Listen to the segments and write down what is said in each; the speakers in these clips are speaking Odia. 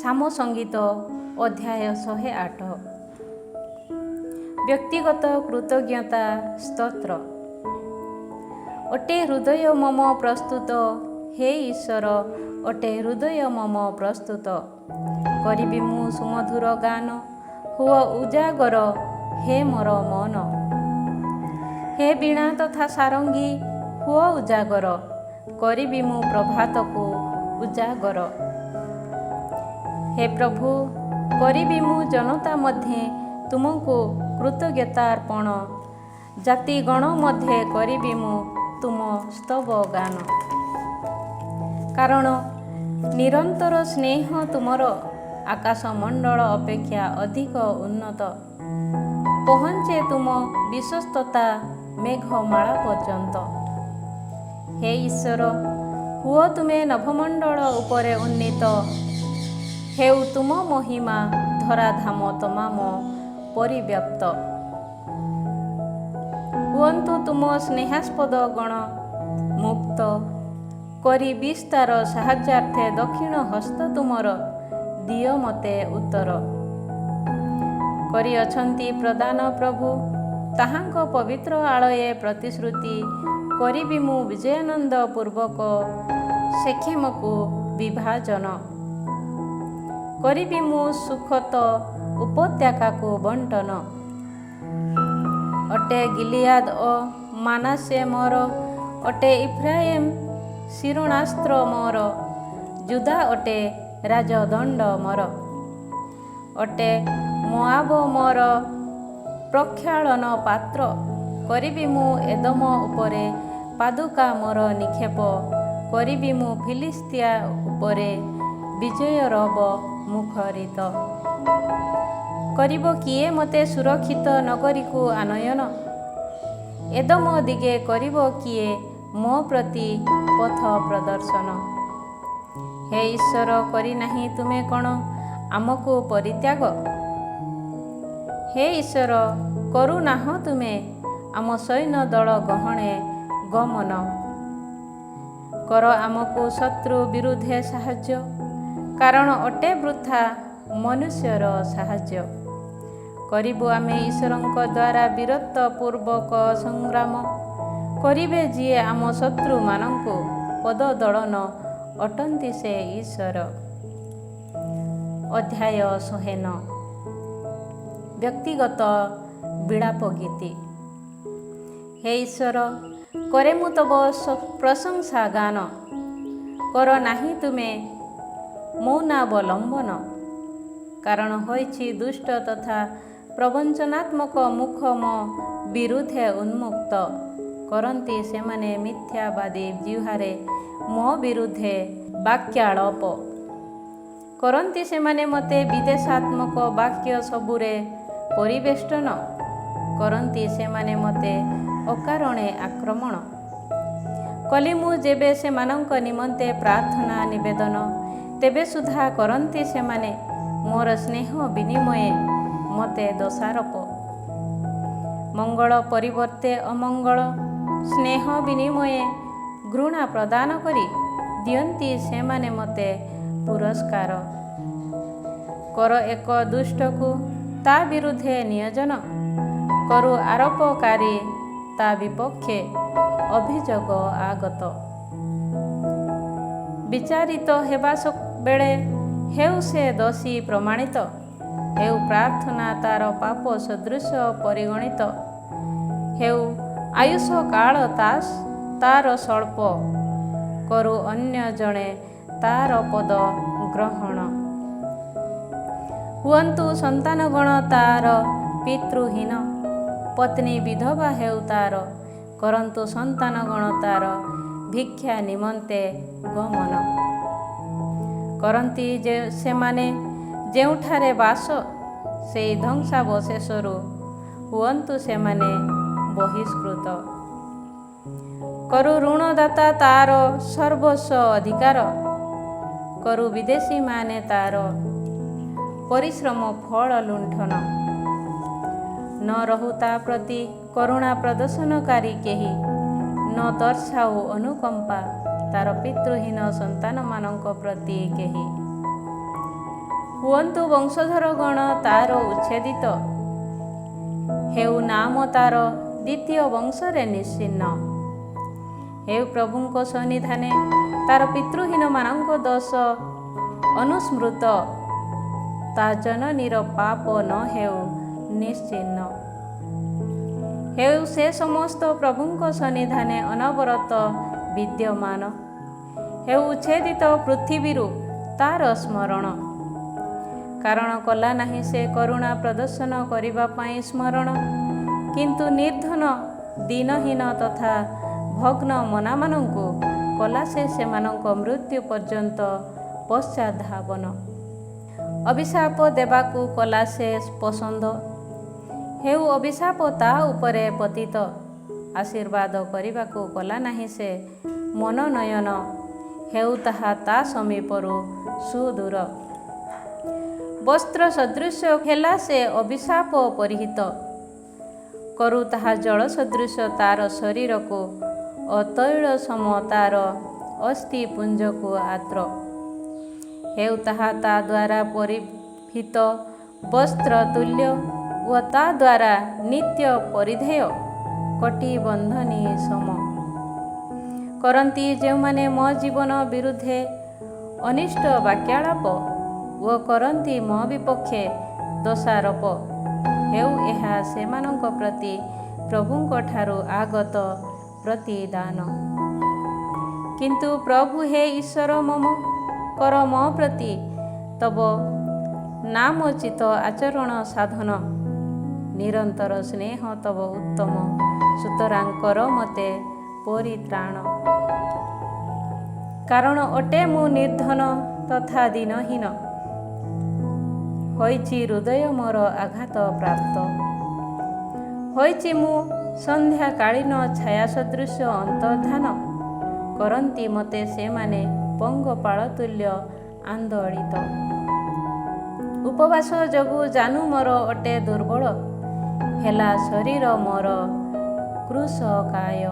ସାମ ସଙ୍ଗୀତ ଅଧ୍ୟାୟ 108। ବ୍ୟକ୍ତିଗତ କୃତଜ୍ଞତା ସ୍ତୋତ୍ର। ଅଟେ ହୃଦୟ ମମ ପ୍ରସ୍ତୁତ, ହେ ଈଶ୍ୱର ଅଟେ ହୃଦୟ ମମ ପ୍ରସ୍ତୁତ। କରିବି ମୁଁ ସୁମଧୁର ଗାନ, ହୁଅ ଉଜାଗର ହେ ମୋର ମନ। ହେ ବୀଣା ତଥା ସାରଙ୍ଗୀ ହୁଅ ଉଜାଗର, କରିବି ମୁଁ ପ୍ରଭାତକୁ ଉଜାଗର। ହେ ପ୍ରଭୁ, କରିବି ମୁଁ ଜନତା ମଧ୍ୟେ ତୁମକୁ କୃତଜ୍ଞତାର୍ପଣ, ଜାତିଗଣ ମଧ୍ୟେ କରିବି ମୁଁ ତୁମ ସ୍ତବ ଗାନ। କାରଣ ନିରନ୍ତର ସ୍ନେହ ତୁମର ଆକାଶମଣ୍ଡଳ ଅପେକ୍ଷା ଅଧିକ ଉନ୍ନତ, ପହଞ୍ଚେ ତୁମ ବିଶ୍ୱସ୍ତତା ମେଘମାଳା ପର୍ଯ୍ୟନ୍ତ। ହେ ଈଶ୍ୱର, ହୁଅ ତୁମେ ନଭମଣ୍ଡଳ ଉପରେ ଉନ୍ନୀତ, ହେଉ ତୁମ ମହିମା ଧରାଧାମ ତମାମ ପରିବ୍ୟାପ୍ତ। ହୁଅନ୍ତୁ ତୁମ ସ୍ନେହାସ୍ପଦ ଗଣ ମୁକ୍ତ, କରି ବିସ୍ତାର ସାହାଯ୍ୟାର୍ଥେ ଦକ୍ଷିଣ ହସ୍ତ ତୁମର ଦିଅ ମୋତେ ଉତ୍ତର। କରିଅଛନ୍ତି ପ୍ରଦାନ ପ୍ରଭୁ ତାହାଙ୍କ ପବିତ୍ର ଆଳୟେ ପ୍ରତିଶ୍ରୁତି, କରିବି ମୁଁ ବିଜୟାନନ୍ଦ ପୂର୍ବକ ଶେଖେମକୁ ବିଭାଜନ। କରିବି ମୁଁ ସୁଖତ ଉପତ୍ୟକାକୁ ବଣ୍ଟନ। ଅଟେ ଗିଲିଆଦ ଓ ମାନାସେ ମୋର, ଅଟେ ଇଫ୍ରାଇମ୍ ଶିରୋଣାସ୍ତ୍ର ମୋର, ଯୁଦା ଅଟେ ରାଜଦଣ୍ଡ ମୋର। ଅଟେ ମୋଆବ ମୋର ପ୍ରକ୍ଷାଳନ ପାତ୍ର, କରିବି ମୁଁ ଏଦୋମ ଉପରେ ପାଦୁକା ମୋର ନିକ୍ଷେପ, କରିବି ମୁଁ ଫିଲିଷ୍ତିଆ ଉପରେ ବିଜୟରବ ମୁଖରିତ। କରିବ କିଏ ମୋତେ ସୁରକ୍ଷିତ ନଗରୀକୁ ଆନୟନ, ଏଦୋମ ଦିଗେ କରିବ କିଏ ମୋ ପ୍ରତି ପଥ ପ୍ରଦର୍ଶନ। ହେ ଈଶ୍ୱର, କରିନାହିଁ ତୁମେ କ'ଣ ଆମକୁ ପରିତ୍ୟାଗ? ହେ ଈଶ୍ୱର, କରୁନାହଁ ତୁମେ ଆମ ସୈନ୍ୟ ଦଳ ଗହଣେ ଗମନ। କର ଆମକୁ ଶତ୍ରୁ ବିରୁଦ୍ଧେ ସାହାଯ୍ୟ, କାରଣ ଅଟେ ବୃଥା ମନୁଷ୍ୟର ସାହାଯ୍ୟ। କରିବୁ ଆମେ ଈଶ୍ୱରଙ୍କ ଦ୍ୱାରା ବୀରତ୍ୱ ପୂର୍ବକ ସଂଗ୍ରାମ, କରିବେ ଯିଏ ଆମ ଶତ୍ରୁମାନଙ୍କୁ ପଦଦଳନ, ଅଟନ୍ତି ସେ ଈଶ୍ୱର। ଅଧ୍ୟାୟ 109। ବ୍ୟକ୍ତିଗତ ବିଳାପ ଗୀତି। ହେ ଈଶ୍ୱର, କରେ ମୁଁ ତବ ପ୍ରଶଂସା ଗାନ, କର ନାହିଁ ତୁମେ ମୌନାବଲମ୍ବନ। କାରଣ ହୋଇଛି ଦୁଷ୍ଟ ତଥା ପ୍ରବଞ୍ଚନାତ୍ମକ ମୁଖ ମୋ ବିରୁଦ୍ଧେ ଉନ୍ମୁକ୍ତ, କରନ୍ତି ସେମାନେ ମିଥ୍ୟାବାଦୀ ଜିହ୍ୱାରେ ମୋ ବିରୁଦ୍ଧେ ବାକ୍ୟାଳପ। କରନ୍ତି ସେମାନେ ମୋତେ ବିଦ୍ୱେଷାତ୍ମକ ବାକ୍ୟ ସବୁରେ ପରିବେଷ୍ଟନ, କରନ୍ତି ସେମାନେ ମୋତେ ଅକାରଣେ ଆକ୍ରମଣ। କଲି ମୁଁ ଯେବେ ସେମାନଙ୍କ ନିମନ୍ତେ ପ୍ରାର୍ଥନା ନିବେଦନ, ତେବେ ସୁଦ୍ଧା କରନ୍ତି ସେମାନେ ମୋର ସ୍ନେହ ବିନିମୟେ ମୋତେ ଦୋଷାରୋପ। ମଙ୍ଗଳ ପରିବର୍ତ୍ତେ ଅମଙ୍ଗଳ, ସ୍ନେହ ବିନିମୟେ ଘୃଣା ପ୍ରଦାନ କରି ଦିଅନ୍ତି ସେମାନେ ମୋତେ ପୁରସ୍କାର। କର ଏକ ଦୁଷ୍ଟକୁ ତା ବିରୁଦ୍ଧେ ନିୟୋଜନ, କରୁ ଆରୋପକାରୀ ତା ବିପକ୍ଷେ ଅଭିଯୋଗ ଆଗତ। ବିଚାରିତ ହେବା ବେଳେ ହେଉ ସେ ଦୋଷୀ ପ୍ରମାଣିତ, ହେଉ ପ୍ରାର୍ଥନା ତାର ପାପ ସଦୃଶ ପରିଗଣିତ। ହେଉ ଆୟୁଷ କାଳ ତାର ସ୍ୱଳ୍ପ, କରୁ ଅନ୍ୟ ଜଣେ ତାର ପଦ ଗ୍ରହଣ। ହୁଅନ୍ତୁ ସନ୍ତାନଗଣ ତାର ପିତୃହୀନ, ପତ୍ନୀ ବିଧବା ହେଉ ତାର, କରନ୍ତୁ ସନ୍ତାନଗଣ ତାର ଭିକ୍ଷା ନିମନ୍ତେ ଗମନ। କରନ୍ତି ଯେ ସେମାନେ ଯେଉଁଠାରେ ବାସ, ସେଇ ଧ୍ୱଂସାବଶେଷରୁ ହୁଅନ୍ତୁ ସେମାନେ ବହିଷ୍କୃତ। କରୁ ଋଣଦାତା ତାର ସର୍ବସ୍ୱ ଅଧିକାର, କରୁ ବିଦେଶୀମାନେ ତାର ପରିଶ୍ରମ ଫଳ ଲୁଣ୍ଠନ। ନ ରହୁ ତା ପ୍ରତି କରୁଣା ପ୍ରଦର୍ଶନକାରୀ କେହି, ନ ଦର୍ଶାଉ ଅନୁକମ୍ପା ତାର ପିତୃହୀନ ସନ୍ତାନମାନଙ୍କ ପ୍ରତି କେହି। ହୁଅନ୍ତୁ ବଂଶଧରଗଣ ତାର ଉଚ୍ଛେଦିତ, ହେଉ ନାମ ତାର ଦ୍ୱିତୀୟ ବଂଶରେ ନିଶ୍ଚିହ୍ନ। ହେଉ ପ୍ରଭୁଙ୍କ ସନ୍ନିଧାନେ ତାର ପିତୃହୀନମାନଙ୍କ ଦୋଷ ଅନୁସ୍ମୃତ, ତା ଜନନୀର ପାପ ନ ହେଉ ନିଶ୍ଚିହ୍ନ। ହେଉ ସେ ସମସ୍ତ ପ୍ରଭୁଙ୍କ ସନ୍ନିଧାନେ ଅନବରତ ବିଦ୍ୟମାନ, ହେଉ ଉଚ୍ଛେଦିତ ପୃଥିବୀରୁ ତାର ସ୍ମରଣ। କାରଣ କଲା ନାହିଁ ସେ କରୁଣା ପ୍ରଦର୍ଶନ କରିବା ପାଇଁ ସ୍ମରଣ, କିନ୍ତୁ ନିର୍ଧନ ଦୀନହୀନ ତଥା ଭଗ୍ନ ମନାମାନଙ୍କୁ କଲା ସେ ସେମାନଙ୍କ ମୃତ୍ୟୁ ପର୍ଯ୍ୟନ୍ତ ପଶ୍ଚାଦ୍ଧାବନ। ଅଭିଶାପ ଦେବାକୁ କଲା ସେ ପସନ୍ଦ, ହେଉ ଅଭିଶାପ ତା ଉପରେ ପତିତ। ଆଶୀର୍ବାଦ କରିବାକୁ କଲା ନାହିଁ ସେ ମନୋନୟନ, ହେଉ ତାହା ତା ସମୀପରୁ ସୁଦୂର। ବସ୍ତ୍ର ସଦୃଶ ହେଲା ସେ ଅଭିଶାପ ପରିହିତ, କରୁ ତାହା ଜଳ ସଦୃଶ ତାର ଶରୀରକୁ, ଅତୈଳ ସମ ତାର ଅସ୍ଥିପୁଞ୍ଜକୁ ଆର୍ଦ୍ର। ହେଉ ତାହା ତା ଦ୍ୱାରା ପରିହିତ ବସ୍ତ୍ର ତୁଲ୍ୟ ଓ ତା ଦ୍ୱାରା ନିତ୍ୟ ପରିଧେୟ କଟିବନ୍ଧନୀ ସମ। କରନ୍ତି ଯେଉଁମାନେ ମୋ ଜୀବନ ବିରୁଦ୍ଧେ ଅନିଷ୍ଟ ବାକ୍ୟାଳାପ ଓ କରନ୍ତି ମୋ ବିପକ୍ଷେ ଦୋଷାରୋପ, ହେଉ ଏହା ସେମାନଙ୍କ ପ୍ରତି ପ୍ରଭୁଙ୍କ ଠାରୁ ଆଗତ ପ୍ରତିଦାନ। କିନ୍ତୁ ପ୍ରଭୁ ହେ ଈଶ୍ୱର ମମ, କର ମୋ ପ୍ରତି ତବ ନାମୋଚିତ ଆଚରଣ ସାଧନ। ନିରନ୍ତର ସ୍ନେହ ତବ ଉତ୍ତମ, ସୁତରାଂ କର ମୋତେ ପରିତ୍ରାଣ। କାରଣ ଅଟେ ମୁଁ ନିର୍ଧନ ତଥା ଦୀନହୀନ, ହୋଇଛି ହୃଦୟ ମୋର ଆଘାତ ପ୍ରାପ୍ତ। ହୋଇଛି ମୁଁ ସନ୍ଧ୍ୟାକାଳୀନ ଛାୟା ସଦୃଶ ଅନ୍ତର୍ଦ୍ଧାନ, କରନ୍ତି ମୋତେ ସେମାନେ ପଙ୍ଗପାଳ ତୁଲ୍ୟ ଆନ୍ଦୋଳିତ। ଉପବାସ ଯୋଗୁଁ ଜାନୁ ମୋର ଅଟେ ଦୁର୍ବଳ, ହେଲା ଶରୀର ମୋର କୃଶକାୟ।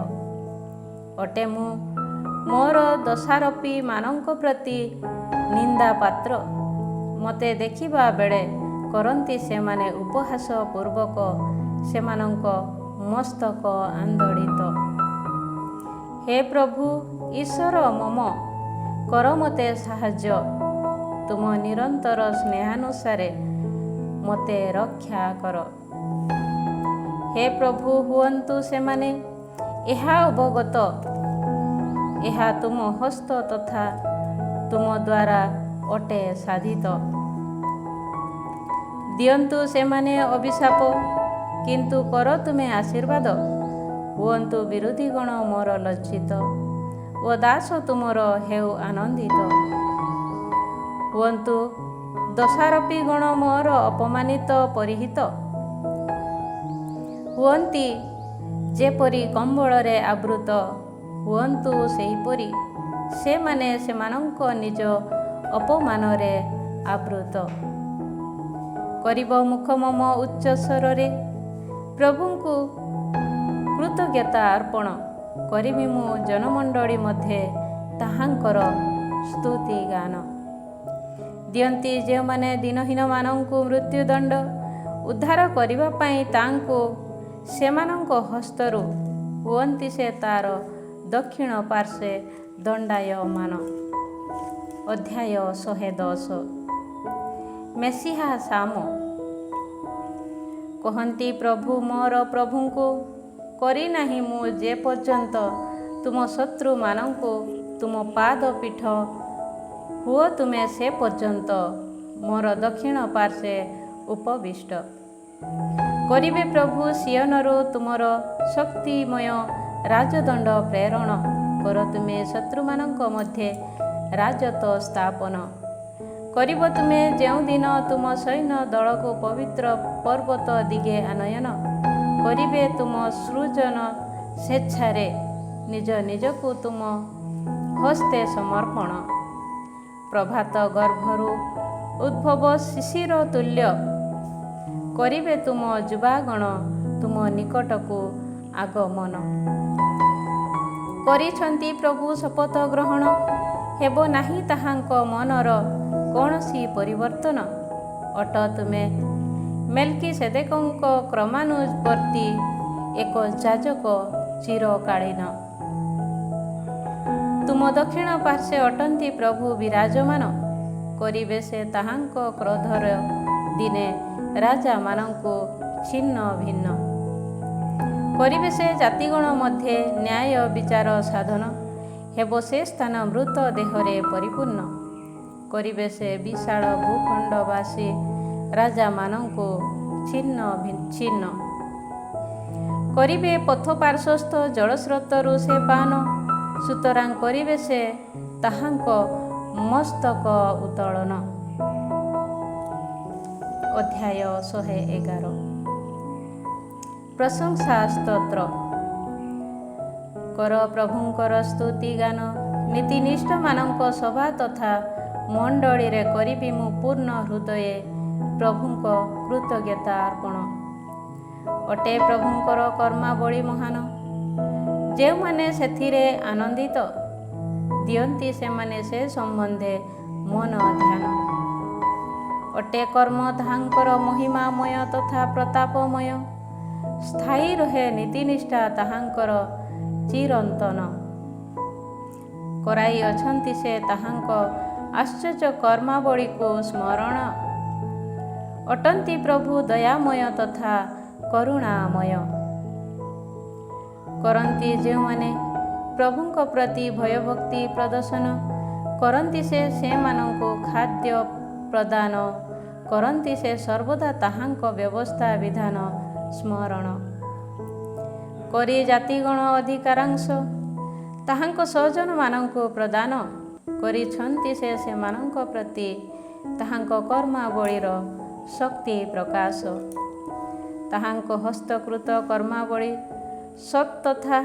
ଅଟେ ମୁଁ ମୋର ଦୋଷାରୋପୀ ମାନଙ୍କ ପ୍ରତି ନିନ୍ଦା ପାତ୍ର, ମୋତେ ଦେଖିବା ବେଳେ କରନ୍ତି ସେମାନେ ଉପହାସ ପୂର୍ବକ ସେମାନଙ୍କ ମସ୍ତକ ଆନ୍ଦୋଳିତ। ହେ ପ୍ରଭୁ ଈଶ୍ୱର ମମ, କର ମୋତେ ସାହାଯ୍ୟ, ତୁମ ନିରନ୍ତର ସ୍ନେହାନୁସାରେ ମୋତେ ରକ୍ଷା କର। ହେ ପ୍ରଭୁ ହୁଅନ୍ତୁ ସେମାନେ ଏହା ଅବଗତ, ଏହା ତୁମ ହସ୍ତ ତଥା ତୁମ ଦ୍ୱାରା ଅଟେ ସାଧିତ। ଦିଅନ୍ତୁ ସେମାନେ ଅଭିଶାପ, କିନ୍ତୁ କର ତୁମେ ଆଶୀର୍ବାଦ। ହୁଅନ୍ତୁ ବିରୋଧୀଗଣ ମୋର ଲଜ୍ଜିତ ଓ ଦାସ ତୁମର ହେଉ ଆନନ୍ଦିତ। ହୁଅନ୍ତୁ ଦୋଷାରୋପୀ ଗଣ ମୋର ଅପମାନିତ ପରିହିତ, ହୁଅନ୍ତି ଯେପରି କମ୍ବଳରେ ଆବୃତ, ହୁଅନ୍ତୁ ସେହିପରି ସେମାନେ ସେମାନଙ୍କ ନିଜ ଅପମାନରେ ଆବୃତ। କରିବ ମୁଖ ମମ ଉଚ୍ଚ ସ୍ୱରରେ, ପ୍ରଭୁଙ୍କୁ କୃତଜ୍ଞତା ଅର୍ପଣ। କରିବି ମୁଁ ଜନମଣ୍ଡଳୀ ମଧ୍ୟରେ ତାହାଙ୍କର ସ୍ତୁତିଗାନ। ଦିଅନ୍ତି ଯେଉଁମାନେ ଦୀନହୀନମାନଙ୍କୁ ମୃତ୍ୟୁଦଣ୍ଡ, ଉଦ୍ଧାର କରିବା ପାଇଁ ତାଙ୍କୁ ସେମାନଙ୍କ ହସ୍ତରୁ, ହୁଅନ୍ତି ସେ ତାର ଦକ୍ଷିଣ ପାର୍ଶ୍ୱେ ଦଣ୍ଡାୟମାନ। ଅଧ୍ୟାୟ 110। ମେସିହା ସାମ। କହନ୍ତି ପ୍ରଭୁ ମୋର ପ୍ରଭୁଙ୍କୁ, କରିନାହିଁ ମୁଁ ଯେ ପର୍ଯ୍ୟନ୍ତ ତୁମ ଶତ୍ରୁମାନଙ୍କୁ ତୁମ ପାଦ ପୀଠ ହୁଅ ତୁମେ ସେ ପର୍ଯ୍ୟନ୍ତ ମୋର ଦକ୍ଷିଣ ପାର୍ଶ୍ୱେ ଉପବିଷ୍ଟ। କରିବେ ପ୍ରଭୁ ସିୟନରୁ ତୁମର ଶକ୍ତିମୟ ରାଜଦଣ୍ଡ ପ୍ରେରଣ, କର ତୁମେ ଶତ୍ରୁମାନଙ୍କ ମଧ୍ୟରେ ରାଜତ୍ୱ ସ୍ଥାପନ। କରିବ ତୁମେ ଯେଉଁଦିନ ତୁମ ସୈନ୍ୟ ଦଳକୁ ପବିତ୍ର ପର୍ବତ ଦିଗେ ଆନୟନ, କରିବେ ତୁମ ସୃଜନ ସ୍ୱେଚ୍ଛାରେ ନିଜ ନିଜକୁ ତୁମ ହସ୍ତେ ସମର୍ପଣ। ପ୍ରଭାତ ଗର୍ଭରୁ ଉଦ୍ଭବ ଶିଶିର ତୁଲ୍ୟ, କରିବେ ତୁମ ଯୁବାଗଣ ତୁମ ନିକଟକୁ ଆଗମନ। କରିଛନ୍ତି ପ୍ରଭୁ ଶପଥ ଗ୍ରହଣ, ହେବ ନାହିଁ ତାହାଙ୍କ ମନର କୌଣସି ପରିବର୍ତ୍ତନ। ଅଟ ତୁମେ ମେଲ୍କିସେଦେକଙ୍କ କ୍ରମାନୁବର୍ତ୍ତୀ ଏକ ଯାଜକ ଚିରକାଳୀନ। ତୁମ ଦକ୍ଷିଣ ପାର୍ଶ୍ୱେ ଅଟନ୍ତି ପ୍ରଭୁ ବିରାଜମାନ, କରିବେ ସେ ତାହାଙ୍କ କ୍ରୋଧର ଦିନେ ରାଜାମାନଙ୍କୁ ଛିନ୍ନ ଭିନ୍ନ। କରିବେ ସେ ଜାତିଗଣ ମଧ୍ୟରେ ନ୍ୟାୟ ବିଚାର ସାଧନ, ହେବ ସେ ସ୍ଥାନ ମୃତ ଦେହରେ ପରିପୂର୍ଣ୍ଣ। କରିବେ ସେ ବିଶାଳ ଭୂଖଣ୍ଡବାସୀ ରାଜାମାନଙ୍କୁ ଛିନ୍ନ ବିଚ୍ଛିନ୍ନ। କରିବେ ପଥ ପାର୍ଶ୍ୱସ୍ଥ ଜଳସ୍ରୋତରୁ ସେ ପାନ, ସୁତରାଂ କରିବେ ସେ ତାହାଙ୍କ ମସ୍ତକ ଉତ୍ତୋଳନ। ଅଧ୍ୟାୟ 111। ପ୍ରଶଂସା ସ୍ତୋତ୍ର। କର ପ୍ରଭୁଙ୍କର ସ୍ତୁତି ଗାନ, ନୀତିନିଷ୍ଠମାନଙ୍କ ସଭା ତଥା ମଣ୍ଡଳୀରେ କରିବି ମୁଁ ପୂର୍ଣ୍ଣ ହୃଦୟେ ପ୍ରଭୁଙ୍କ କୃତଜ୍ଞତା ଅର୍ପଣ। ଅଟେ ପ୍ରଭୁଙ୍କର କର୍ମାବଳୀ ମହାନ, ଯେଉଁମାନେ ସେଥିରେ ଆନନ୍ଦିତ, ଦିଅନ୍ତି ସେମାନେ ସେ ସମ୍ବନ୍ଧେ ମନ ଧ୍ୟାନ। ଅଟେ କର୍ମ ତାହାଙ୍କର ମହିମାମୟ ତଥା ପ୍ରତାପମୟ, ସ୍ଥାୟୀ ରହେ ନୀତିନିଷ୍ଠା ତାହାଙ୍କର ଚିରନ୍ତନ। କରାଇ ଅଛନ୍ତି ସେ ତାହାଙ୍କ ଆଶ୍ଚର୍ଯ୍ୟ କର୍ମାବଳୀକୁ ସ୍ମରଣ, ଅଟନ୍ତି ପ୍ରଭୁ ଦୟାମୟ ତଥା କରୁଣାମୟ। କରନ୍ତି ଯେଉଁମାନେ ପ୍ରଭୁଙ୍କ ପ୍ରତି ଭୟଭକ୍ତି ପ୍ରଦର୍ଶନ, କରନ୍ତି ସେ ସେମାନଙ୍କୁ ଖାଦ୍ୟ ପ୍ରଦାନ, କରନ୍ତି ସେ ସର୍ବଦା ତାହାଙ୍କ ବ୍ୟବସ୍ଥା ବିଧାନ ସ୍ମରଣ। କରି ଜାତିଗଣ ଅଧିକାରାଂଶ ତାହାଙ୍କ ସ୍ୱଜନମାନଙ୍କୁ ପ୍ରଦାନ, କରିଛନ୍ତି ସେ ସେମାନଙ୍କ ପ୍ରତି ତାହାଙ୍କ କର୍ମାବଳୀର ଶକ୍ତି ପ୍ରକାଶ। ତାହାଙ୍କ ହସ୍ତକୃତ କର୍ମାବଳୀ ସତ୍ ତଥା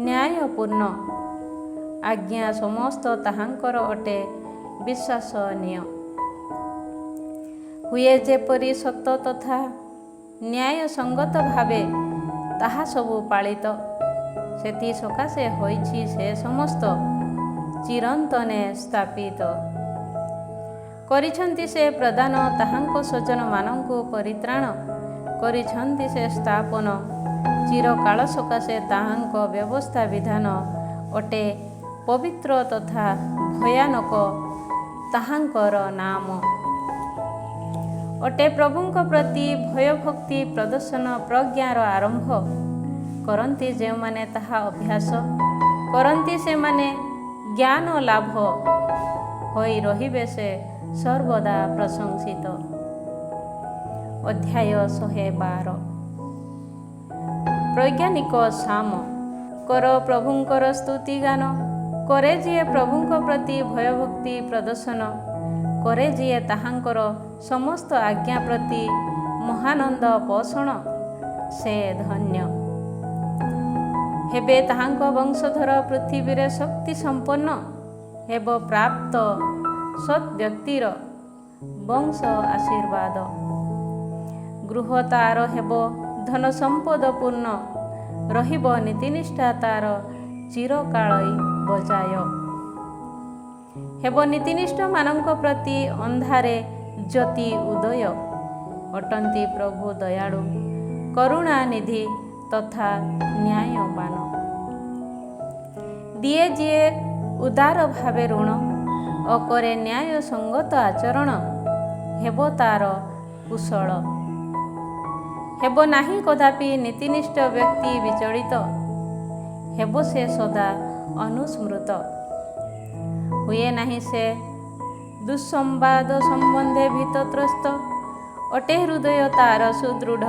ନ୍ୟାୟପୂର୍ଣ୍ଣ, ଆଜ୍ଞା ସମସ୍ତ ତାହାଙ୍କର ଅଟେ ବିଶ୍ୱାସନୀୟ। ହୁଏ ଯେପରି ସତ ତଥା ନ୍ୟାୟସଙ୍ଗତ ଭାବେ ତାହା ସବୁ ପାଳିତ, ସେଥି ସକାଶେ ହୋଇଛି ସେ ସମସ୍ତ ଚିରନ୍ତନେ ସ୍ଥାପିତ। କରିଛନ୍ତି ସେ ପ୍ରଦାନ ତାହାଙ୍କ ସ୍ୱଜନମାନଙ୍କୁ ପରିତ୍ରାଣ, କରିଛନ୍ତି ସେ ସ୍ଥାପନ ଚିରକାଳ ସକାଶେ ତାହାଙ୍କ ବ୍ୟବସ୍ଥା ବିଧାନ ଅଟେ ପବିତ୍ର ତଥା ଭୟାନକ ତାହାଙ୍କର ନାମ। ଅଟେ ପ୍ରଭୁଙ୍କ ପ୍ରତି ଭୟଭକ୍ତି ପ୍ରଦର୍ଶନ ପ୍ରଜ୍ଞାର ଆରମ୍ଭ, କରନ୍ତି ଯେଉଁମାନେ ତାହା ଅଭ୍ୟାସ, କରନ୍ତି ସେମାନେ ଜ୍ଞାନ ଲାଭ, ହୋଇ ରହିବେ ସେ ସର୍ବଦା ପ୍ରଶଂସିତ। ଅଧ୍ୟାୟ 112। ବୈଜ୍ଞାନିକ ସାମ। କର ପ୍ରଭୁଙ୍କର ସ୍ତୁତି ଗାନ, କରେ ଯିଏ ପ୍ରଭୁଙ୍କ ପ୍ରତି ଭୟଭକ୍ତି ପ୍ରଦର୍ଶନ, କରେ ଯିଏ ତାହାଙ୍କର ସମସ୍ତ ଆଜ୍ଞା ପ୍ରତି ମହାନନ୍ଦ ପୋଷଣ, ସେ ଧନ୍ୟ। ହେବେ ତାହାଙ୍କ ବଂଶଧର ପୃଥିବୀରେ ଶକ୍ତି ସମ୍ପନ୍ନ, ହେବ ପ୍ରାପ୍ତ ସତ୍ ବ୍ୟକ୍ତିର ବଂଶ ଆଶୀର୍ବାଦ। ଗୃହ ତାର ହେବ ଧନ ସମ୍ପଦ ପୂର୍ଣ୍ଣ, ରହିବ ନୀତିନିଷ୍ଠା ତାର ଚିରକାଳ ବଜାୟ। ହେବ ନୀତିନିଷ୍ଠମାନଙ୍କ ପ୍ରତି ଅନ୍ଧାରେ ଜ୍ୟୋତି ଉଦୟ, ଅଟନ୍ତି ପ୍ରଭୁ ଦୟାଳୁ କରୁଣାନିଧି ତଥା ନ୍ୟାୟବାନ। ଦିଏ ଯିଏ ଉଦାର ଭାବେ ଋଣ, ଓ କରେ ନ୍ୟାୟ ସଙ୍ଗତ ଆଚରଣ, ହେବ ତାର କୁଶଳ। ହେବ ନାହିଁ କଦାପି ନୀତିନିଷ୍ଠ ବ୍ୟକ୍ତି ବିଚଳିତ, ହେବ ସେ ସଦା ଅନୁସ୍ମୃତ। ହୁଏ ନାହିଁ ସେ ଦୁଃସମ୍ବାଦ ସମ୍ବନ୍ଧେ ଭୀତତ୍ରସ୍ତ, ଅଟେ ହୃଦୟ ତାର ସୁଦୃଢ଼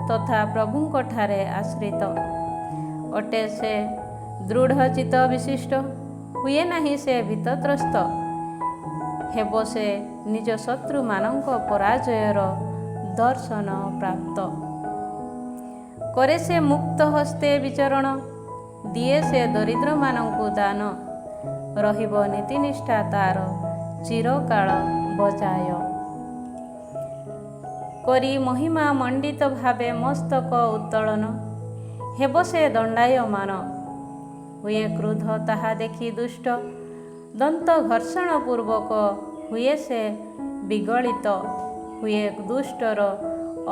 ତଥା ପ୍ରଭୁଙ୍କଠାରେ ଆଶ୍ରିତ। ଅଟେ ସେ ଦୃଢ଼ଚିତ୍ତ ବିଶିଷ୍ଟ, ହୁଏ ନାହିଁ ସେ ଭୀତତ୍ରସ୍ତ, ହେବ ସେ ନିଜ ଶତ୍ରୁମାନଙ୍କ ପରାଜୟର ଦର୍ଶନ ପ୍ରାପ୍ତ। କରେ ସେ ମୁକ୍ତ ହସ୍ତେ ବିଚରଣ, ଦିଏ ସେ ଦରିଦ୍ରମାନଙ୍କୁ ଦାନ, ରହିବ ନୀତିନିଷ୍ଠା ତାର ଚିରକାଳ ବଜାୟ। କରି ମହିମା ମଣ୍ଡିତ ଭାବେ ମସ୍ତକ ଉତ୍ତୋଳନ, ହେବ ସେ ଦଣ୍ଡାୟମାନ। ହୁଏ କ୍ରୋଧ ତାହା ଦେଖି ଦୁଷ୍ଟ, ଦନ୍ତ ଘର୍ଷଣ ପୂର୍ବକ ହୁଏ ସେ ବିଗଳିତ, ହୁଏ ଦୁଷ୍ଟର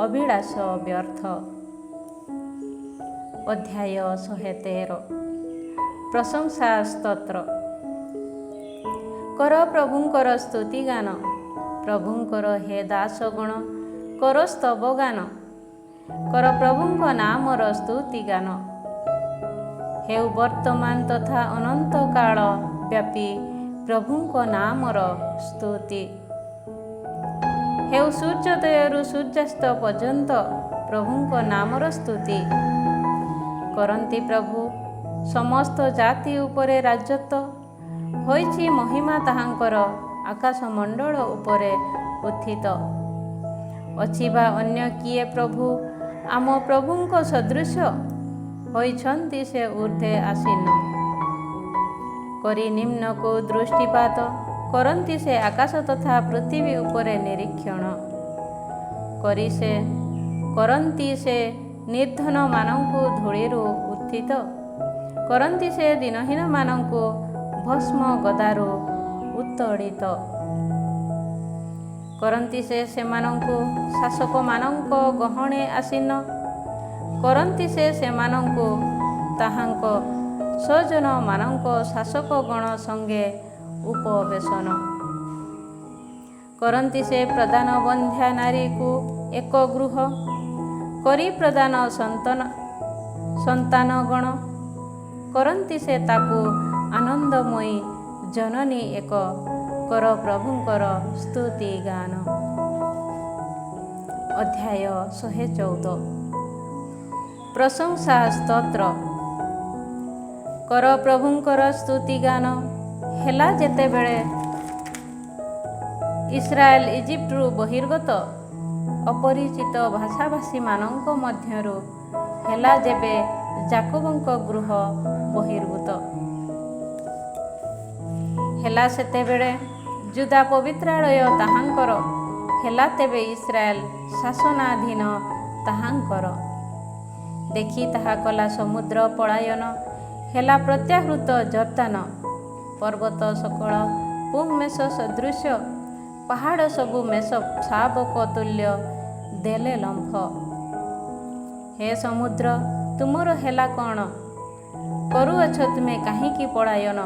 ଅଭିଳାଷ ବ୍ୟର୍ଥ। ଅଧ୍ୟାୟ 113 ପ୍ରଶଂସା ସ୍ତୋତ୍ର। କର ପ୍ରଭୁଙ୍କର ସ୍ତୁତିଗାନ, ପ୍ରଭୁଙ୍କର ହେ ଦାସଗଣ କର ସ୍ତବଗାନ। କର ପ୍ରଭୁଙ୍କ ନାମର ସ୍ତୁତିଗାନ, ହେଉ ବର୍ତ୍ତମାନ ତଥା ଅନନ୍ତ କାଳ ବ୍ୟାପୀ ପ୍ରଭୁଙ୍କ ନାମର ସ୍ତୁତି। ହେଉ ସୂର୍ଯ୍ୟୋଦୟରୁ ସୂର୍ଯ୍ୟାସ୍ତ ପର୍ଯ୍ୟନ୍ତ ପ୍ରଭୁଙ୍କ ନାମର ସ୍ତୁତି। କରନ୍ତି ପ୍ରଭୁ ସମସ୍ତ ଜାତି ଉପରେ ରାଜତ୍ୱ, ହୋଇଛି ମହିମା ତାହାଙ୍କର ଆକାଶମଣ୍ଡଳ ଉପରେ ଉତ୍ଥିତ। ଅଛି ବା ଅନ୍ୟ କିଏ ପ୍ରଭୁ ଆମ ପ୍ରଭୁଙ୍କ ସଦୃଶ, ହୋଇଛନ୍ତି ସେ ଊର୍ଦ୍ଧ୍ୱେ ଆସୀନ। କରି ନିମ୍ନକୁ ଦୃଷ୍ଟିପାତ, କରନ୍ତି ସେ ଆକାଶ ତଥା ପୃଥିବୀ ଉପରେ ନିରୀକ୍ଷଣ। କରନ୍ତି ସେ ନିର୍ଦ୍ଧନମାନଙ୍କୁ ଧୂଳିରୁ ଉତ୍ଥିତ, କରନ୍ତି ସେ ଦିନହୀନମାନଙ୍କୁ ଭସ୍ମ ଗଦାରୁ ଉତ୍ତୋଳିତ। କରନ୍ତି ସେ ସେମାନଙ୍କୁ ଶାସକମାନଙ୍କ ଗହଣେ ଆସୀନ, କରନ୍ତି ସେ ସେମାନଙ୍କୁ ତାହାଙ୍କ ସ୍ୱଜନମାନଙ୍କ ଶାସକଗଣ ସଙ୍ଗେ ଉପବେଶନ। କରନ୍ତି ସେ ପ୍ରଧାନ ବନ୍ଧ୍ୟା ନାରୀକୁ ଏକ ଗୃହ, କରି ପ୍ରଧାନ ସନ୍ତାନଗଣ, କରନ୍ତି ସେ ତାକୁ ଆନନ୍ଦମୟୀ ଜନନୀ ଏକ। କର ପ୍ରଭୁଙ୍କର ସ୍ତୁତିଗାନ। ଅଧ୍ୟାୟ 114 ପ୍ରଶଂସା ସ୍ତୋତ୍ର। କର ପ୍ରଭୁଙ୍କର ସ୍ତୁତିଗାନ, ହେଲା ଯେତେବେଳେ ଇସ୍ରାଏଲ ଇଜିପ୍ଟରୁ ବହିର୍ଗତ, ଅପରିଚିତ ଭାଷାଭାଷୀମାନଙ୍କ ମଧ୍ୟରୁ, ହେଲା ଯେବେ ଯାକୋବଙ୍କ ଗୃହ ବହିର୍ଭୂତ। ହେଲା ସେତେବେଳେ ଯୁଦା ପବିତ୍ରାଳୟ ତାହାଙ୍କର, ହେଲା ତେବେ ଇସ୍ରାଏଲ ଶାସନାଧୀନ ତାହାଙ୍କର। ଦେଖି ତାହା କଲା ସମୁଦ୍ର ପଳାୟନ, ହେଲା ପ୍ରତ୍ୟାହୃତ ଜର୍ଦାନ। ପର୍ବତ ସକଳ ପୁଂମେଷ ସଦୃଶ, ପାହାଡ଼ ସବୁ ମେଷ ଶାବକ ତୁଲ୍ୟ ଦେଲେ ଲମ୍ଫ। ହେ ସମୁଦ୍ର ତୁମର ହେଲା କ'ଣ? କରୁଅଛ ତୁମେ କାହିଁକି ପଳାୟନ?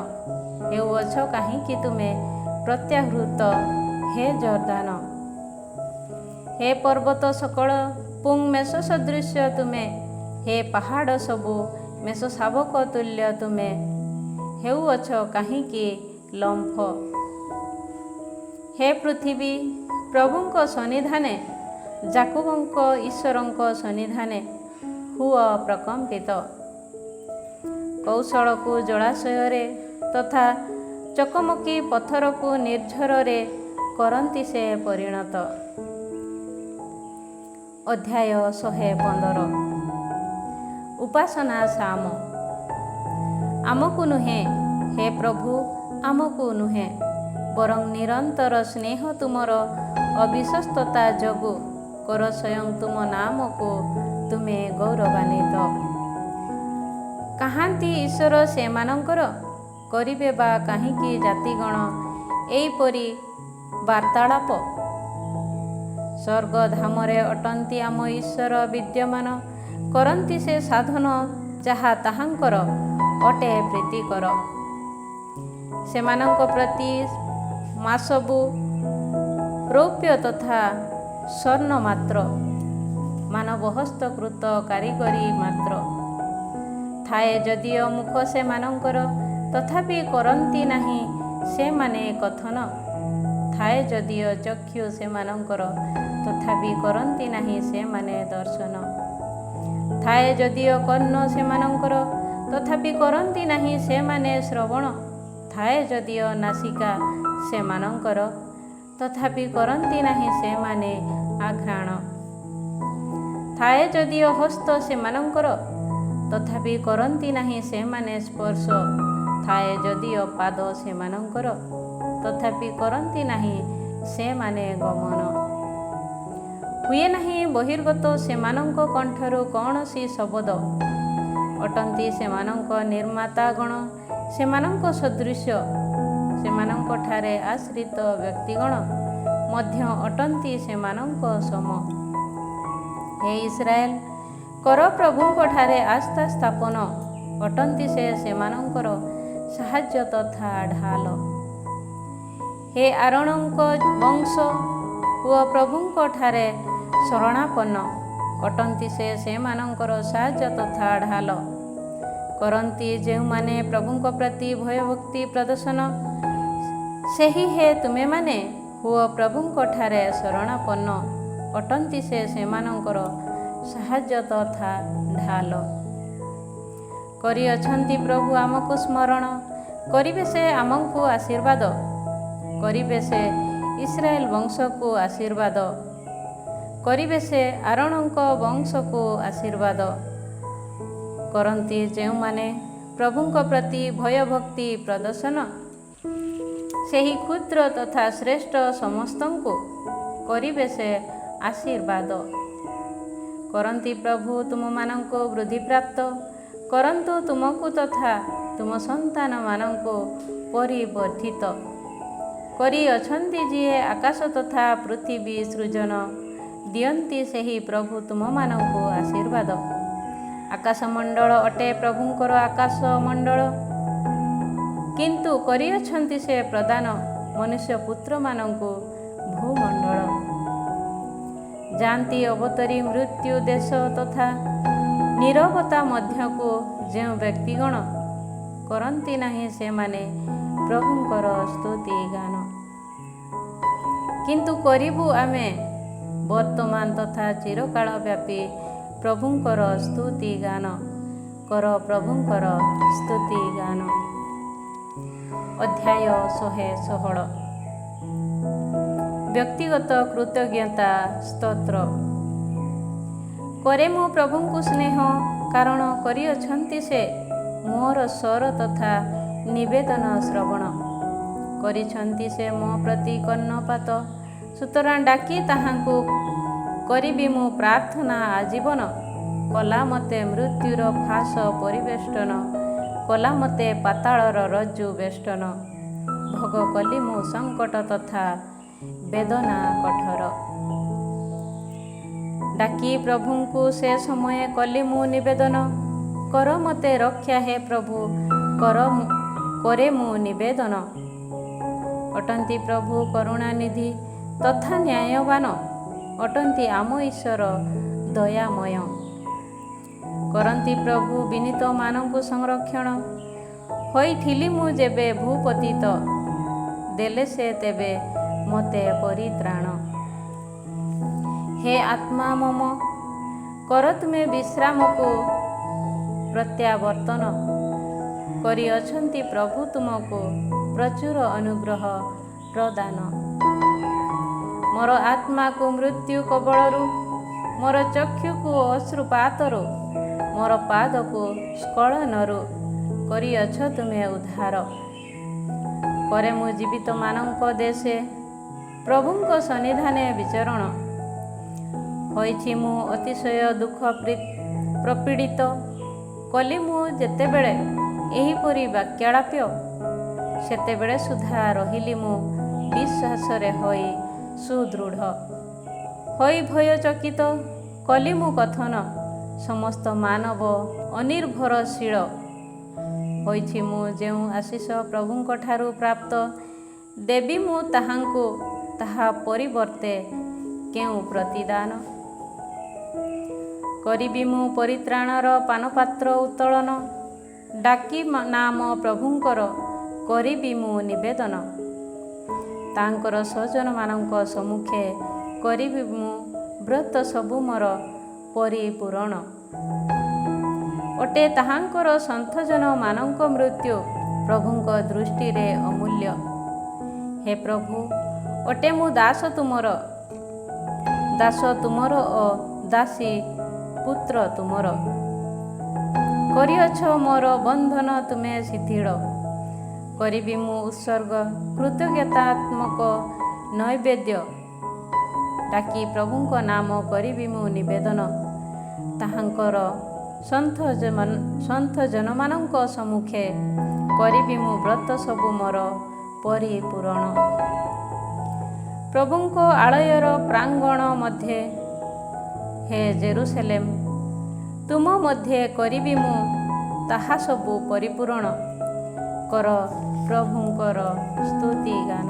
ହେଉଅଛ କାହିଁକି ତୁମେ ପ୍ରତ୍ୟାହୃତ ହେ ଜର୍ଦାନ? ହେ ପର୍ବତ ସକଳ ପୁଂମେଷ ସଦୃଶ ତୁମେ, ହେ ପାହାଡ଼ ସବୁ ମେଷ ଶାବକ ତୁଲ୍ୟ ତୁମେ, ହେଉଅଛ କାହିଁକି ଲମ୍ଫ? ହେ ପୃଥିବୀ ପ୍ରଭୁଙ୍କ ସନ୍ନିଧାନେ, ଯାକୋବଙ୍କ ଈଶ୍ୱରଙ୍କ ସନ୍ନିଧାନେ ହୁଅ ପ୍ରକମ୍ପିତ। କୌଶଳକୁ ଜଳାଶୟରେ ତଥା ଚକମକି ପଥରକୁ ନିର୍ଝରରେ କରନ୍ତି ସେ ପରିଣତ। ଅଧ୍ୟାୟ 115 ଉପାସନା ସାମ। ଆମକୁ ନୁହେଁ ହେ ପ୍ରଭୁ, ଆମକୁ ନୁହେଁ, ବରଂ ନିରନ୍ତର ସ୍ନେହ ତୁମର ଅବିଶ୍ୱସ୍ତତା ଯୋଗୁଁ କର ସ୍ୱୟଂ ତୁମ ନାମକୁ ତୁମେ ଗୌରବାନ୍ୱିତ। କାହାନ୍ତି ଈଶ୍ୱର ସେମାନଙ୍କର? କରିବେ ବା କାହିଁକି ଜାତିଗଣ ଏଇପରି ବାର୍ତ୍ତାଳାପ? ସ୍ୱର୍ଗଧାମରେ ଅଟନ୍ତି ଆମ ଈଶ୍ୱର ବିଦ୍ୟମାନ, କରନ୍ତି ସେ ସାଧନ ଯାହା ତାହାଙ୍କର ଅଟେ ପ୍ରୀତିକର। ସେମାନଙ୍କ ପ୍ରତି ମାସବୁ ରୌପ୍ୟ ତଥା ସ୍ୱର୍ଣ୍ଣ ମାତ୍ର, ମାନବ ହସ୍ତକୃତ କାରିଗରୀ ମାତ୍ର। ଥାଏ ଯଦିଓ ମୁଖ ସେମାନଙ୍କର, ତଥାପି କରନ୍ତି ନାହିଁ ସେମାନେ କଥନ। ଥାଏ ଯଦିଓ ଚକ୍ଷୁ ସେମାନଙ୍କର, ତଥାପି କରନ୍ତି ନାହିଁ ସେମାନେ ଦର୍ଶନ। ଥାଏ ଯଦିଓ କର୍ଣ୍ଣ ସେମାନଙ୍କର, ତଥାପି କରନ୍ତି ନାହିଁ ସେମାନେ ଶ୍ରବଣ। ଥାଏ ଯଦିଓ ନାସିକା ସେମାନଙ୍କର, ତଥାପି କରନ୍ତି ନାହିଁ ସେମାନେ ଆଘ୍ରାଣ। ଥାଏ ଯଦିଓ ହସ୍ତ ସେମାନଙ୍କର, ତଥାପି କରନ୍ତି ନାହିଁ ସେମାନେ ସ୍ପର୍ଶ। ଥାଏ ଯଦିଓ ପାଦ ସେମାନଙ୍କର, ତଥାପି କରନ୍ତି ନାହିଁ ସେମାନେ ଗମନ। ହୁଏ ନାହିଁ ବହିର୍ଗତ ସେମାନଙ୍କ କଣ୍ଠରୁ କୌଣସି ଶବଦ। ଅଟନ୍ତି ସେମାନଙ୍କ ନିର୍ମାତାଗଣ ସେମାନଙ୍କ ସଦୃଶ। ସେମାନଙ୍କଠାରେ ଆଶ୍ରିତ ବ୍ୟକ୍ତିଗଣ ମଧ୍ୟ ଅଟନ୍ତି ସେମାନଙ୍କ ସମ। ହେ ଇସ୍ରାଏଲ, କର ପ୍ରଭୁଙ୍କଠାରେ ଆସ୍ଥା ସ୍ଥାପନ, ଅଟନ୍ତି ସେ ସେମାନଙ୍କର ସାହାଯ୍ୟ ତଥା ଢାଲ। ହେ ଆରୋନଙ୍କ ବଂଶ, ହୁଅ ପ୍ରଭୁଙ୍କଠାରେ ଶରଣାପନ୍ନ, ଅଟନ୍ତି ସେ ସେମାନଙ୍କର ସାହାଯ୍ୟ ତଥା ଢାଲ। କରନ୍ତି ଯେଉଁମାନେ ପ୍ରଭୁଙ୍କ ପ୍ରତି ଭୟଭକ୍ତି ପ୍ରଦର୍ଶନ, ସେହି ହେ ତୁମେମାନେ ହୁଅ ପ୍ରଭୁଙ୍କଠାରେ ଶରଣାପନ୍ନ, ଅଟନ୍ତି ସେ ସେମାନଙ୍କର ସାହାଯ୍ୟ ତଥା ଢାଲ। କରିଅଛନ୍ତି ପ୍ରଭୁ ଆମକୁ ସ୍ମରଣ, କରିବେ ସେ ଆମକୁ ଆଶୀର୍ବାଦ, କରିବେ ସେ ଇସ୍ରାଏଲ ବଂଶକୁ ଆଶୀର୍ବାଦ, କରିବେ ସେ ଆରୋନଙ୍କ ବଂଶକୁ ଆଶୀର୍ବାଦ। କରନ୍ତି ଯେଉଁମାନେ ପ୍ରଭୁଙ୍କ ପ୍ରତି ଭୟଭକ୍ତି ପ୍ରଦର୍ଶନ, ସେହି କ୍ଷୁଦ୍ର ତଥା ଶ୍ରେଷ୍ଠ ସମସ୍ତଙ୍କୁ କରିବେ ସେ ଆଶୀର୍ବାଦ। କରନ୍ତି ପ୍ରଭୁ ତୁମମାନଙ୍କୁ ବୃଦ୍ଧିପ୍ରାପ୍ତ, କରନ୍ତୁ ତୁମକୁ ତଥା ତୁମ ସନ୍ତାନମାନଙ୍କୁ ପରିବର୍ଦ୍ଧିତ। କରିଅଛନ୍ତି ଯିଏ ଆକାଶ ତଥା ପୃଥିବୀ ସୃଜନ, ଦିଅନ୍ତି ସେହି ପ୍ରଭୁ ତୁମମାନଙ୍କୁ ଆଶୀର୍ବାଦ। ଆକାଶମଣ୍ଡଳ ଅଟେ ପ୍ରଭୁଙ୍କର ଆକାଶମଣ୍ଡଳ, କିନ୍ତୁ କରିଅଛନ୍ତି ସେ ପ୍ରଦାନ ମନୁଷ୍ୟପୁତ୍ରମାନଙ୍କୁ ଭୂମଣ୍ଡଳ। ଯାଆନ୍ତି ଅବତରୀ ମୃତ୍ୟୁ ଦେଶ ତଥା ନୀରବତା ମଧ୍ୟକୁ ଯେଉଁ ବ୍ୟକ୍ତିଗଣ, କରନ୍ତି ନାହିଁ ସେମାନେ ପ୍ରଭୁଙ୍କର ସ୍ତୁତି ଗାନ। କିନ୍ତୁ କରିବୁ ଆମେ ବର୍ତ୍ତମାନ ତଥା ଚିରକାଳ ବ୍ୟାପୀ ପ୍ରଭୁଙ୍କର ସ୍ତୁତି ଗାନ, କର ପ୍ରଭୁଙ୍କର ସ୍ତୁତି ଗାନ। ଅଧ୍ୟାୟ 116। ବ୍ୟକ୍ତିଗତ କୃତଜ୍ଞତା ସ୍ତୋତ୍ର। କରେ ମୁଁ ପ୍ରଭୁଙ୍କୁ ସ୍ନେହ, କାରଣ କରିଅଛନ୍ତି ସେ ମୋର ସ୍ୱର ତଥା ନିବେଦନ ଶ୍ରବଣ। କରିଛନ୍ତି ସେ ମୋ ପ୍ରତି କର୍ଣ୍ଣପାତ, ସୁତରାଂ ଡାକି ତାହାଙ୍କୁ କରିବି ମୁଁ ପ୍ରାର୍ଥନା ଆଜୀବନ। କଲା ମୋତେ ମୃତ୍ୟୁର ଫାଶ ପରିବେଷ୍ଟନ, କଲା ମୋତେ ପାତାଳର ରଜ୍ଜୁ ବେଷ୍ଟନ। ଭୋଗ କଲି ମୁଁ ସଙ୍କଟ ତଥା ବେଦନା କଠୋର। ଡାକି ପ୍ରଭୁଙ୍କୁ ସେ ସମୟେ କଲି ମୁଁ ନିବେଦନ, କର ମୋତେ ରକ୍ଷା ହେ ପ୍ରଭୁ, କରେ ମୁଁ ନିବେଦନ। ଅଟନ୍ତି ପ୍ରଭୁ କରୁଣାନିଧି ତଥା ନ୍ୟାୟବାନ, ଅଟନ୍ତି ଆମ ଈଶ୍ୱର ଦୟାମୟ। କରନ୍ତି ପ୍ରଭୁ ବିନୀତମାନଙ୍କୁ ସଂରକ୍ଷଣ, ହୋଇଥିଲି ମୁଁ ଯେବେ ଭୂପତିତ, ଦେଲେ ସେ ତେବେ ମୋତେ ପରିତ୍ରାଣ। ହେ ଆତ୍ମା ମମ, କର ତୁମେ ବିଶ୍ରାମକୁ ପ୍ରତ୍ୟାବର୍ତ୍ତନ, କରିଅଛନ୍ତି ପ୍ରଭୁ ତୁମକୁ ପ୍ରଚୁର ଅନୁଗ୍ରହ ପ୍ରଦାନ। ମୋର ଆତ୍ମାକୁ ମୃତ୍ୟୁ କବଳରୁ, ମୋର ଚକ୍ଷୁକୁ ଅଶ୍ରୁପାତରୁ, ମୋର ପାଦକୁ ସ୍ଖଳନରୁ କରିଅଛ ତୁମେ ଉଦ୍ଧାର। କରେ ମୁଁ ଜୀବିତମାନଙ୍କ ଦେଶେ ପ୍ରଭୁଙ୍କ ସନ୍ନିଧାନେ ବିଚରଣ, ହୋଇଛି ମୁଁ ଅତିଶୟ ଦୁଃଖ ପ୍ରପୀଡ଼ିତ। କଲି ମୁଁ ଯେତେବେଳେ ଏହିପରି ବାକ୍ୟାଳାପ୍ୟ, ସେତେବେଳେ ସୁଦ୍ଧା ରହିଲି ମୁଁ ବିଶ୍ୱାସରେ ହୋଇ ସୁଦୃଢ଼। ହୋଇ ଭୟଚକିତ କଲି ମୁଁ କଥନ, ସମସ୍ତ ମାନବ ଅନିର୍ଭରଶୀଳ। ହୋଇଛି ମୁଁ ଯେଉଁ ଆଶିଷ ପ୍ରଭୁଙ୍କଠାରୁ ପ୍ରାପ୍ତ, ଦେବି ମୁଁ ତାହାଙ୍କୁ ତାହା ପରିବର୍ତ୍ତେ କେଉଁ ପ୍ରତିଦାନ। କରିବି ମୁଁ ପରିତ୍ରାଣର ପାନପାତ୍ର ଉତ୍ତୋଳନ, ଡାକି ନାମ ପ୍ରଭୁଙ୍କର କରିବି ମୁଁ ନିବେଦନ। ତାଙ୍କର ସ୍ୱଜନମାନଙ୍କ ସମ୍ମୁଖେ କରିବି ମୁଁ ବ୍ରତ ସବୁ ମୋର ପରିପୂରଣ। ଅଟେ ତାହାଙ୍କର ସନ୍ଥଜନମାନଙ୍କ ମୃତ୍ୟୁ ପ୍ରଭୁଙ୍କ ଦୃଷ୍ଟିରେ ଅମୂଲ୍ୟ। ହେ ପ୍ରଭୁ, ଅଟେ ମୁଁ ଦାସ ତୁମର ଓ ଦାସୀ ପୁତ୍ର ତୁମର। କରିଅଛ ମୋର ବନ୍ଧନ ତୁମେ ଶିଥିଳ, କରିବି ମୁଁ ଉତ୍ସର୍ଗ କୃତଜ୍ଞତାତ୍ମକ ନୈବେଦ୍ୟ। ଡାକି ପ୍ରଭୁଙ୍କ ନାମ କରିବି ମୁଁ ନିବେଦନ, ତାହାଙ୍କର ସନ୍ଥଜନମାନଙ୍କ ସମ୍ମୁଖେ କରିବି ମୁଁ ବ୍ରତ ସବୁ ମୋର ପରିପୂରଣ। ପ୍ରଭୁଙ୍କ ଆଳୟର ପ୍ରାଙ୍ଗଣ ମଧ୍ୟରେ ହେ ଜେରୁସାଲେମ, ତୁମ ମଧ୍ୟରେ କରିବି ମୁଁ ତାହା ସବୁ ପରିପୂରଣ କର ପ୍ରଭୁଙ୍କର ସ୍ତୁତି ଗାନ।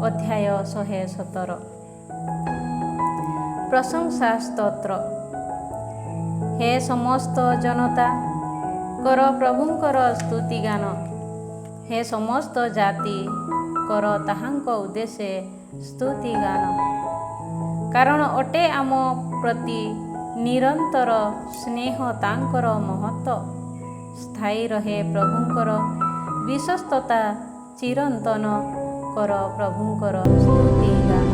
ଅଧ୍ୟାୟ 117। ପ୍ରଶଂସା ସ୍ତୋତ୍ର। ହେ ସମସ୍ତ ଜନତା, କର ପ୍ରଭୁଙ୍କର ସ୍ତୁତି ଗାନ। ହେ ସମସ୍ତ ଜାତି, କର ତାହାଙ୍କ ଉଦ୍ଦେଶ୍ୟରେ ସ୍ତୁତି ଗାନ। କାରଣ ଅଟେ ଆମ ପ୍ରତି ନିରନ୍ତର ସ୍ନେହ ତାଙ୍କର ମହତ୍ତ୍ୱ ସ୍ଥାୟୀ ରହେ ପ୍ରଭୁଙ୍କର ବିଶ୍ୱସ୍ତତା ଚିରନ୍ତନ କର ପ୍ରଭୁଙ୍କର ସ୍ତୁତି ଗାନ।